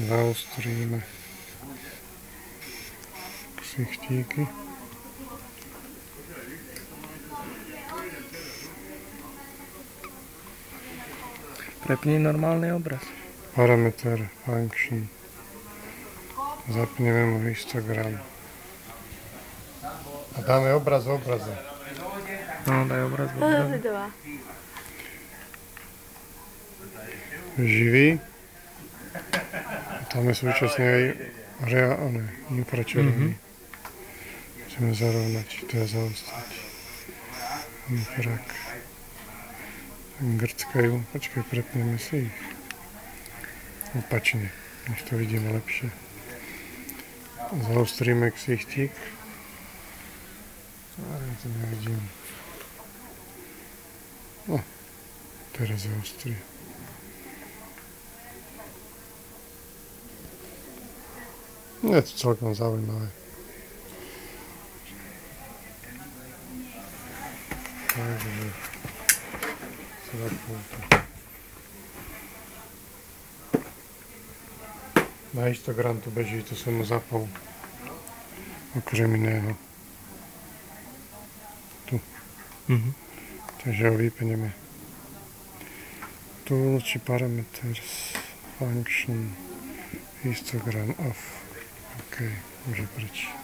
Zaostríme ksichtíky. Prepni normálny obraz. Parameter function. Zapneme mu histogram. A dáme obraz v obraze. No, daj obraz v obraze. Živý. A tam je súčasne aj reálne, infračervený. Musíme zarovnať, teda zaostrať. Infrak. Grckajú. Počkaj, prepneme si ich. Opačne, než to vidíme lepšie. Zaostríme ksichtík. Ale to nevidím. No, teraz zaostrí. Je to celkom zaujímavé. Takže na histogram tu beží, to som mu zapol. Okrem iného. Tu. Takže ho vypneme. Tool či parameters function histogram off. OK, môže preč.